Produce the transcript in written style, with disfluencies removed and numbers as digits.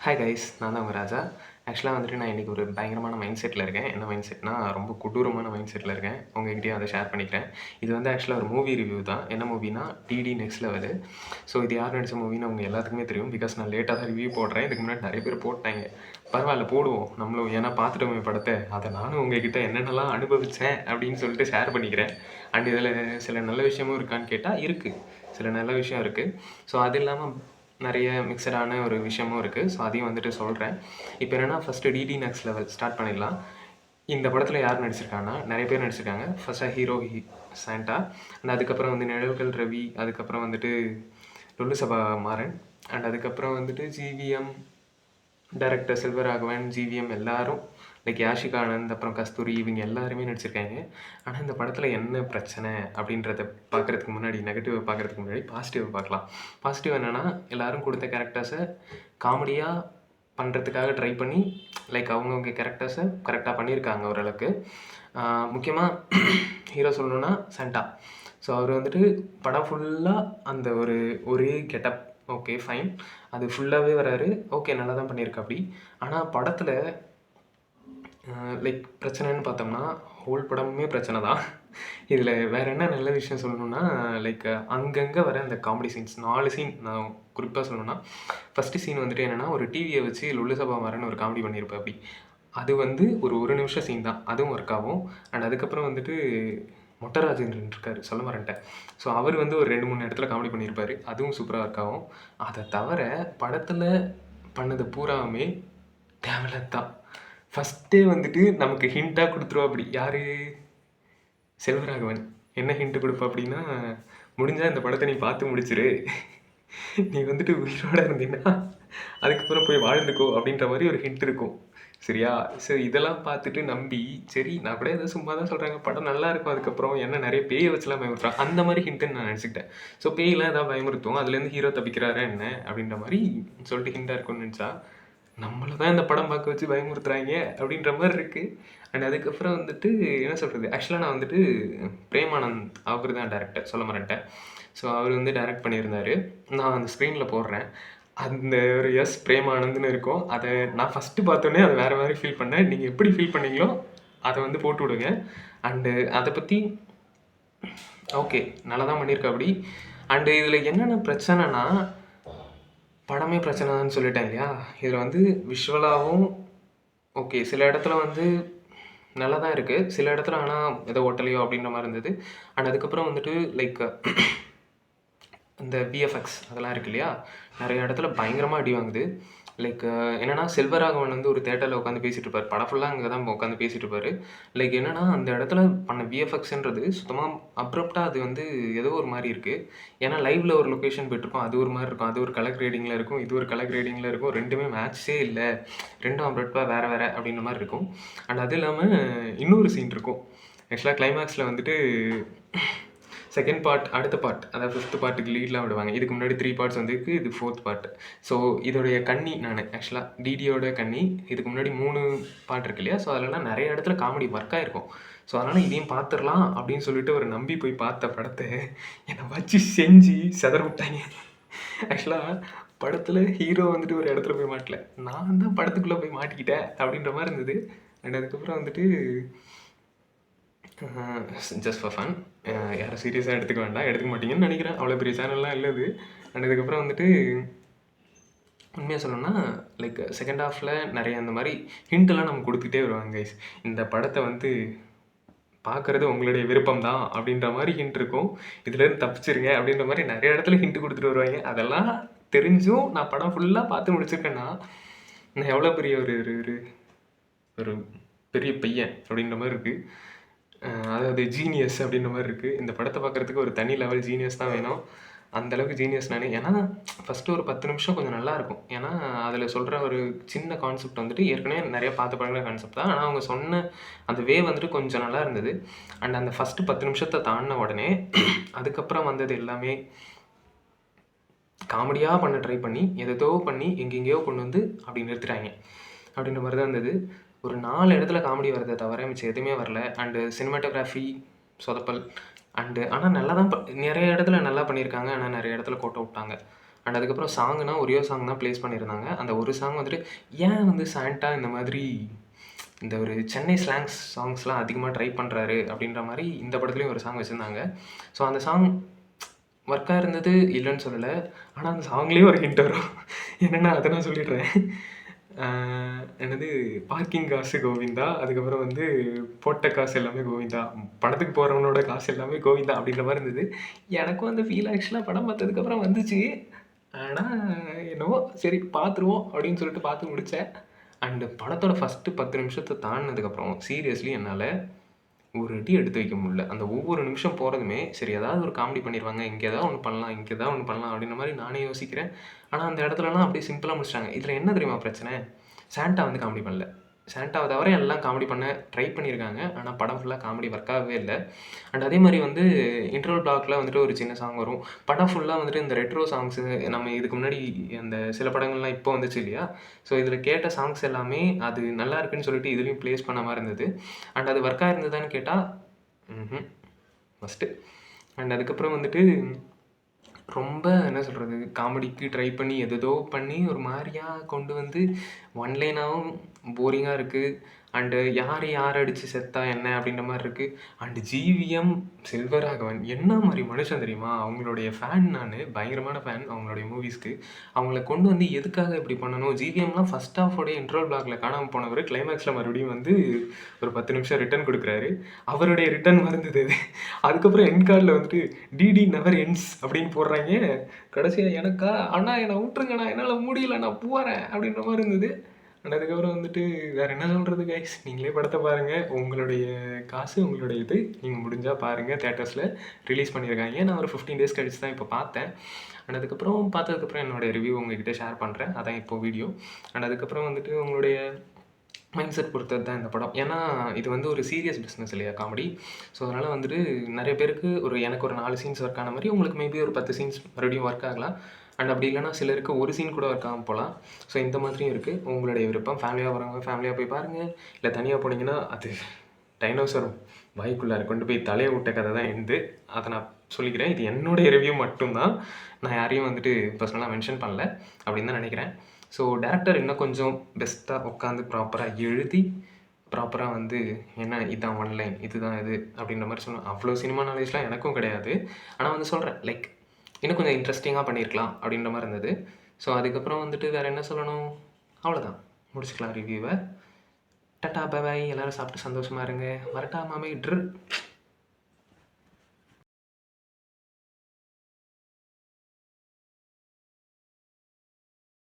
Hi guys, நான் தான் உங்கள் ராஜா. ஆக்சுவலாக வந்துட்டு நான் இன்றைக்கி ஒரு பயங்கரமான மைண்ட் செட்டில் இருக்கேன். என்ன மைண்ட் செட்னா, ரொம்ப கொடூரமான மைண்ட் செட்டில் இருக்கேன். உங்ககிட்டயும் அதை ஷேர் பண்ணிக்கிறேன். இது வந்து ஆக்சுவலாக ஒரு மூவி ரிவ்யூ தான். என்ன மூவினா டிடி நெக்ஸ்ட் லெவலு. ஸோ இது யார் நடித்த மூவின்னு அவங்க எல்லாத்துக்குமே தெரியும். பிகாஸ் நான் லேட்டாக தான் ரிவ்யூ போடுறேன். இதுக்கு முன்னாடி நிறைய பேர் போட்டாங்க. பரவாயில்ல போடுவோம் நம்மளும், ஏன்னா பார்த்துட்டோமே படத்தை. அதை நானும் உங்ககிட்ட என்னென்னலாம் அனுபவித்தேன் அப்படின்னு சொல்லிட்டு ஷேர் பண்ணிக்கிறேன். அண்ட் இதில் சில நல்ல விஷயமும் இருக்கான்னு கேட்டால் இருக்குது. சில நல்ல விஷயம் இருக்குது. ஸோ அது இல்லாமல் நிறைய மிக்சடான ஒரு விஷயமும் இருக்குது. ஸோ அதையும் வந்துட்டு சொல்கிறேன். இப்போ என்னென்னா, ஃபஸ்ட்டு டிடி நெக்ஸ்ட் லெவல் ஸ்டார்ட் பண்ணிடலாம். இந்த படத்தில் யார் நடிச்சிருக்காங்கன்னா, நிறைய பேர் நடிச்சிருக்காங்க. ஃபஸ்ட்டாக ஹீரோ சாண்டா, அண்ட் அதுக்கப்புறம் வந்து நிழல்கள் ரவி, அதுக்கப்புறம் வந்துட்டு லொல்லு சபா மாறன், அண்ட் அதுக்கப்புறம் வந்துட்டு ஜிவிஎம், டைரக்டர் செல்வராகவன், ஜிவிஎம் எல்லாரும், லைக் யாஷிகா ஆனந்த், அப்புறம் கஸ்தூரி, இவங்க எல்லாருமே நடிச்சிருக்காங்க. ஆனால் இந்த படத்தில் என்ன பிரச்சனை அப்படின்றத பார்க்குறதுக்கு முன்னாடி, நெகட்டிவை பார்க்குறதுக்கு முன்னாடி பாசிட்டிவை பார்க்கலாம். பாசிட்டிவ் என்னென்னா, எல்லோரும் கொடுத்த கேரக்டர்ஸை காமெடியாக பண்ணுறதுக்காக ட்ரை பண்ணி, லைக் அவங்கவுங்க கேரக்டர்ஸை கரெக்டாக பண்ணியிருக்காங்க ஓரளவுக்கு. முக்கியமாக ஹீரோ சொல்லணுன்னா சாண்டா. ஸோ அவர் வந்துட்டு படம் ஃபுல்லாக அந்த ஒரே கெட்டப், ஓகே ஃபைன், அது ஃபுல்லாகவே வராரு, ஓகே நல்லா தான் பண்ணியிருக்கா அப்படி. ஆனால் படத்தில் லைக் பிரச்சனைன்னு பார்த்தோம்னா, ஹோல் படமுமே பிரச்சனை தான். இதில் வேறு என்ன நல்ல விஷயம் சொல்லணுன்னா, லைக் அங்கங்கே வர அந்த காமெடி சீன்ஸ் 4 சீன் நான் குறிப்பாக சொல்லணுன்னா, ஃபஸ்ட்டு சீன் வந்துட்டு என்னென்னா, ஒரு டிவியை வச்சு லொல்லு சபா மாறன்னு ஒரு காமெடி பண்ணியிருப்பேன் அப்படி. அது வந்து ஒரு நிமிஷம் சீன் தான், அதுவும் ஒர்க் ஆகும். அண்ட் அதுக்கப்புறம் வந்துட்டு மொட்டை ராஜேந்திரன் இருக்கார், சொல்ல மறந்துட்டேன். ஸோ அவர் வந்து ஒரு 2-3 இடத்துல காமெடி பண்ணியிருப்பார், அதுவும் சூப்பராக ஒர்க் ஆகும். அதை தவிர படத்தில் பண்ணது பூராவுமே தேவையில்லாத தான். ஃபஸ்ட்டே வந்துட்டு நமக்கு ஹிண்ட்டாக கொடுத்துருவா அப்படி. யார்? செல்வராகவன். என்ன ஹிண்ட்டு கொடுப்பா அப்படின்னா, முடிஞ்சால் இந்த படத்தை நீ பார்த்து முடிச்சிரு, நீ வந்துட்டு உயிரோடு இருந்தீங்கன்னா அதுக்கப்புறம் போய் வாழ்ந்துக்கோ அப்படின்ற மாதிரி ஒரு ஹிண்ட் இருக்கும். சரியா? ஸோ இதெல்லாம் பார்த்துட்டு நம்பி, சரி நான் கூட ஏதோ சும்மா தான் சொல்கிறாங்க, படம் நல்லா இருக்கும், அதுக்கப்புறம் என்ன நிறைய பேயை வச்சுலாம் பயமுறுத்துறான், அந்த மாதிரி ஹிண்ட்டுன்னு நான் நினச்சிக்கிட்டேன். ஸோ பேயெலாம் ஏதாவது பயமுறுத்தும், அதுலேருந்து ஹீரோ தப்பிக்கிறாரா என்ன அப்படின்ற மாதிரி சொல்லிட்டு ஹிண்டாக இருக்கும்னு நினச்சா, நம்மளை தான் இந்த படம் பார்க்க வச்சு பயமுறுத்துறாங்க அப்படின்ற மாதிரி இருக்குது. அண்ட் அதுக்கப்புறம் வந்துட்டு என்ன சொல்கிறது, ஆக்சுவலாக நான் வந்துட்டு பிரேமானந்த், அவர் தான் டேரக்டர், சொல்ல மறந்துட்டேன். ஸோ அவர் வந்து டைரக்ட் பண்ணியிருந்தார். நான் அந்த ஸ்க்ரீனில் போடுறேன், அந்த ஒரு பிரேமானந்த்னு இருக்கும். அதை நான் ஃபஸ்ட்டு பார்த்தோன்னே அதை வேறு மாதிரி ஃபீல் பண்ணேன். நீங்கள் எப்படி ஃபீல் பண்ணீங்களோ அதை வந்து போட்டு விடுங்க. அண்டு அதை பற்றி ஓகே நல்லா தான் பண்ணியிருக்கா அப்படி. அண்டு இதில் என்னென்ன பிரச்சனைனா, படமே பிரச்சனை தான் சொல்லிட்டேன் இல்லையா? இதில் வந்து விஷுவலாகவும் ஓகே, சில இடத்துல வந்து நல்லா தான் இருக்குது, சில இடத்துல ஆனால் ஏதோ ஒட்டலையோ அப்படின்ற மாதிரி இருந்தது. அண்ட் அதுக்கப்புறம் வந்துட்டு லைக் இந்த விஎஃப்எக்ஸ் அதெல்லாம் இருக்குது இல்லையா, நிறைய இடத்துல பயங்கரமாக அடி வாங்குது. லைக் என்னென்னா, செல்வராகவன் வந்து ஒரு தேட்டரில் உட்காந்து பேசிகிட்டு இருப்பார், படம் ஃபுல்லாக அங்கே தான் உட்காந்து பேசிகிட்டு இருப்பார். லைக் என்னென்னா, அந்த இடத்துல பண்ண விஎஃப்எக்ஸ்ன்றது சுத்தமாக அப்ரப்டாக அது வந்து ஏதோ ஒரு மாதிரி இருக்குது. ஏன்னா லைவில் ஒரு லொக்கேஷன் போய்ட்டுருக்கோம், அது ஒரு மாதிரி இருக்கும், அது ஒரு கலர் கிரேடிங்கில் இருக்கும், இது ஒரு கலர் கிரேடிங்கில் இருக்கும், ரெண்டுமே மேட்ச்சே இல்லை, ரெண்டும் அப்ரப்டாக வேறு வேறு அப்படின்ற மாதிரி இருக்கும். அண்ட் அது இல்லாமல் இன்னொரு சீன் இருக்கும். ஆக்சுவலாக கிளைமேக்ஸில் வந்துட்டு செகண்ட் பார்ட், அடுத்த பார்ட், அதாவது 5th பார்ட்டுக்கு லீட்லாம் விடுவாங்க. இதுக்கு முன்னாடி 3 பார்ட்ஸ் வந்துருக்கு, இது 4th பார்ட். ஸோ இதோடைய கன்னி நான் ஆக்சுவலாக டிடியோட கன்னி. இதுக்கு முன்னாடி 3 பார்ட் இருக்கு இல்லையா? ஸோ அதெல்லாம் நிறைய இடத்துல காமெடி ஒர்க் ஆகிருக்கும். ஸோ அதனால் இதையும் பார்த்துடலாம் அப்படின்னு சொல்லிட்டு ஒரு நம்பி போய் பார்த்த படத்தை என்னை வச்சு செஞ்சு செதற விட்டாங்க. ஆக்சுவலாக படத்தில் ஹீரோ வந்துட்டு ஒரு இடத்துல போய் மாட்டல, நான் தான் படத்துக்குள்ளே போய் மாட்டிக்கிட்டேன் அப்படின்ற மாதிரி இருந்தது. அண்ட் அதுக்கப்புறம் வந்துட்டு ஜஸ்ட் ஃபார் ஃபன், யாரும் சீரியஸாக எடுத்துக்க வேண்டாம், எடுத்துக்க மாட்டீங்கன்னு நினைக்கிறேன், அவ்வளோ பெரிய சேனல்லாம் இல்லை அது. அண்ட் அதுக்கப்புறம் வந்துட்டு உண்மையாக சொல்லணும்னா, லைக் செகண்ட் ஹாஃபில் நிறைய அந்த மாதிரி ஹிண்ட்டெல்லாம் நம்ம கொடுத்துக்கிட்டே வருவாங்க கைஸ். இந்த படத்தை வந்து பார்க்குறது உங்களுடைய விருப்பம் தான் அப்படின்ற மாதிரி ஹிண்ட் இருக்கும், இதுலேருந்து தப்பிச்சிருங்க அப்படின்ற மாதிரி நிறைய இடத்துல ஹிண்ட் கொடுத்துட்டு வருவாங்க. அதெல்லாம் தெரிஞ்சும் நான் படம் ஃபுல்லாக பார்த்து முடிச்சிருக்கேன்னா, நான் எவ்வளோ பெரிய ஒரு பெரிய பையன் அப்படின்ற மாதிரி இருக்குது. அதாவது ஜீனியஸ் அப்படின்ற மாதிரி இருக்குது. இந்த படத்தை பார்க்குறதுக்கு ஒரு தனி லெவல் ஜீனியஸ் தான் வேணும், அந்தளவுக்கு ஜீனியஸ் நான். ஏன்னா ஃபஸ்ட்டு ஒரு 10 நிமிஷம் கொஞ்சம் நல்லாயிருக்கும். ஏன்னா அதில் சொல்கிற ஒரு சின்ன கான்செப்ட் வந்துட்டு ஏற்கனவே நிறைய பார்த்து பழகின கான்செப்ட் தான், ஆனால் அவங்க சொன்ன அந்த வே வந்துட்டு கொஞ்சம் நல்லா இருந்தது. அண்ட் அந்த ஃபஸ்ட்டு 10 நிமிஷத்தை தாண்டின உடனே அதுக்கப்புறம் வந்தது எல்லாமே காமெடியாக பண்ண ட்ரை பண்ணி எதோ பண்ணி எங்கெங்கேயோ கொண்டு வந்து அப்படி நிறுத்துறாங்க அப்படின்ற மாதிரி தான் இருந்தது. ஒரு 4 இடத்துல காமெடி வரதை தவிர மிச்சம் எதுவுமே வரல. And cinematography சொதப்பல். அண்டு ஆனால் நல்லா தான் நிறைய இடத்துல நல்லா பண்ணியிருக்காங்க, ஆனால் நிறைய இடத்துல கோட்டை விட்டாங்க. அண்ட் அதுக்கப்புறம் சாங்குனா ஒரே ஒரு சாங் தான் ப்ளேஸ் பண்ணியிருந்தாங்க. அந்த ஒரு சாங் வந்துட்டு ஏன் வந்து சாண்டா இந்த மாதிரி இந்த ஒரு சென்னை ஸ்லாங்ஸ் சாங்ஸ்லாம் அதிகமாக ட்ரை பண்ணுறாரு அப்படின்ற மாதிரி இந்த படத்துலேயும் ஒரு சாங் வச்சுருந்தாங்க. ஸோ அந்த சாங் ஒர்க்காக இருந்தது இல்லைன்னு சொல்லலை. ஆனால் அந்த சாங்லேயும் ஒரு ஹிண்ட் வரும். என்னென்னா அதை நான் சொல்லிடுறேன். என்னது பார்க்கிங் காசு கோவிந்தா, அதுக்கப்புறம் வந்து போட்ட காசு எல்லாமே கோவிந்தா, படத்துக்கு போகிறவனோட காசு எல்லாமே கோவிந்தா அப்படின்ற மாதிரி இருந்தது. எனக்கும் அந்த ஃபீல் ஆக்சுவலாக படம் பார்த்ததுக்கப்புறம் வந்துச்சு. ஆனால் என்னவோ சரி பார்த்துருவோம் அப்படின்னு சொல்லிட்டு பார்த்து முடித்தேன். அண்டு படத்தோட ஃபஸ்ட்டு 10 நிமிஷத்தை தாண்டினதுக்கப்புறம் சீரியஸ்லி என்னால் ஒரு அடி எடுத்து வைக்க முடியல. அந்த ஒவ்வொரு நிமிஷம் போகிறதுமே சரி ஏதாவது ஒரு காமெடி பண்ணிடுவாங்க, இங்கே ஏதாவது ஒன்று பண்ணலாம், இங்கே ஏதாவது ஒன்று பண்ணலாம் அப்படின்ற மாதிரி நானே யோசிக்கிறேன். ஆனால் அந்த இடத்துலலாம் அப்படியே சிம்பிளாக முடிச்சிட்டாங்க. இதில் என்ன தெரியுமா பிரச்சனை? சாண்டா வந்து காமெடி பண்ணல. சாண்டாவை தவிர எல்லாம் காமெடி பண்ண ட்ரை பண்ணியிருக்காங்க. ஆனால் படம் ஃபுல்லாக காமெடி ஒர்க் ஆகவே இல்லை. அண்ட் அதே மாதிரி வந்து இன்டர்வல் பிளாக்ல வந்துட்டு ஒரு சின்ன சாங் வரும். படம் ஃபுல்லாக வந்துட்டு இந்த ரெட்ரோ சாங்ஸு நம்ம இதுக்கு முன்னாடி அந்த சில படங்கள்லாம் இப்போ வந்துச்சு இல்லையா? ஸோ இதில் கேட்ட சாங்ஸ் எல்லாமே அது நல்லா இருக்குன்னு சொல்லிட்டு இதுலேயும் ப்ளேஸ் பண்ண மாதிரி இருந்தது. அண்ட் அது ஒர்க் ஆயிருந்ததான்னு கேட்டால் ஃபஸ்ட்டு. அண்ட் அதுக்கப்புறம் வந்துட்டு ரொம்ப என்ன சொல்கிறது, காமெடிக்கு ட்ரை பண்ணி எதேதோ பண்ணி ஒரு மாதிரியா கொண்டு வந்து ஒன் லைனாகவும் போரிங்காக இருக்குது. அண்டு யார் யார் அடித்து செத்தா என்ன அப்படின்ற மாதிரி இருக்குது. அண்டு ஜிவிஎம் செல்வராகவன் என்ன மாதிரி மனுஷன் தெரியுமா? அவங்களுடைய ஃபேன் நான், பயங்கரமான ஃபேன் அவங்களுடைய மூவிஸ்க்கு. அவங்கள கொண்டு வந்து எதுக்காக இப்படி பண்ணணும்? ஜிவிஎம்லாம் ஃபஸ்ட் ஹாஃபோடைய இன்ட்ரோல் பிளாக்ல காணாமல் போனவர் கிளைமேக்ஸில் மறுபடியும் வந்து ஒரு 10 நிமிஷம் ரிட்டன் கொடுக்குறாரு. அவருடைய ரிட்டன் மறந்தது அது. அதுக்கப்புறம் என் கார்டில் வந்துட்டு டிடி நெவர் எண்ட்ஸ் அப்படின்னு போடுறாங்க. கடைசியாக எனக்கா அண்ணா என்னை விட்டுருங்கண்ணா, என்னால் முடியல, நான் போகிறேன் அப்படின்ற மாதிரி இருந்தது. அண்ட் அதுக்கப்புறம் வந்துட்டு வேறு என்ன சொல்கிறது கைஸ், நீங்களே படத்தை பாருங்கள். உங்களுடைய காசு உங்களுடைய இது, நீங்கள் முடிஞ்சால் பாருங்கள். தேட்டர்ஸில் ரிலீஸ் பண்ணியிருக்காங்க. நான் ஒரு 15 டேஸ் கழிச்சு தான் இப்போ பார்த்தேன். அண்ட் அதுக்கப்புறம் பார்த்ததுக்கப்புறம் என்னோடய ரிவ்யூ உங்கள்கிட்ட ஷேர் பண்ணுறேன். அதான் இப்போது வீடியோ. அண்ட் அதுக்கப்புறம் வந்துட்டு உங்களுடைய மைண்ட் செட் பொறுத்தது தான் இந்த படம். ஏன்னா இது வந்து ஒரு சீரியஸ் பிஸ்னஸ் இல்லையா, காமெடி. ஸோ அதனால் வந்துட்டு நிறைய பேருக்கு எனக்கு ஒரு 4 சீன்ஸ் ஒர்க் ஆன மாதிரி உங்களுக்கு மேபி ஒரு 10 சீன்ஸ் மறுபடியும் ஒர்க் ஆகலாம். அண்ட் அப்படி இல்லைனா சிலருக்கு ஒரு சீன் கூட ஒர்க் ஆகாமல் போகலாம். ஸோ இந்த மாதிரியும் இருக்குது. உங்களுடைய விருப்பம். ஃபேமிலியாக வரவங்க ஃபேமிலியாக போய் பாருங்கள். இல்லை தனியாக போனீங்கன்னா அது டைனோசர் வாய்க்குள்ளார கொண்டு போய் தலையை விட்ட கதை தான் எந்து. அதை நான் சொல்லிக்கிறேன். இது என்னுடைய ரிவ்யூ மட்டும்தான். நான் யாரையும் வந்துட்டு பர்சனலாக மென்ஷன் பண்ணல அப்படின்னு தான் நினைக்கிறேன். ஸோ டேரக்டர் இன்னும் கொஞ்சம் பெஸ்ட்டாக உட்காந்து ப்ராப்பராக எழுதி ப்ராப்பராக வந்து என்ன இதுதான் ஒன் லைன், இதுதான் இது அப்படின்ற மாதிரி சொன்னேன். அவ்வளோ சினிமா நாலேஜ்லாம் எனக்கும் கிடையாது. ஆனால் வந்து சொல்கிறேன் லைக் இன்னும் கொஞ்சம் இன்ட்ரெஸ்டிங்காக பண்ணியிருக்கலாம் அப்படின்ற மாதிரி இருந்தது. ஸோ அதுக்கப்புறம் வந்துட்டு வேறு என்ன சொல்லணும், அவ்வளோதான், முடிச்சுக்கலாம் ரிவ்யூவை. Tata bye bye. எல்லோரும் சாப்பிட்டு சந்தோஷமாக இருங்க. வரட்டா மாமே ட்ரு.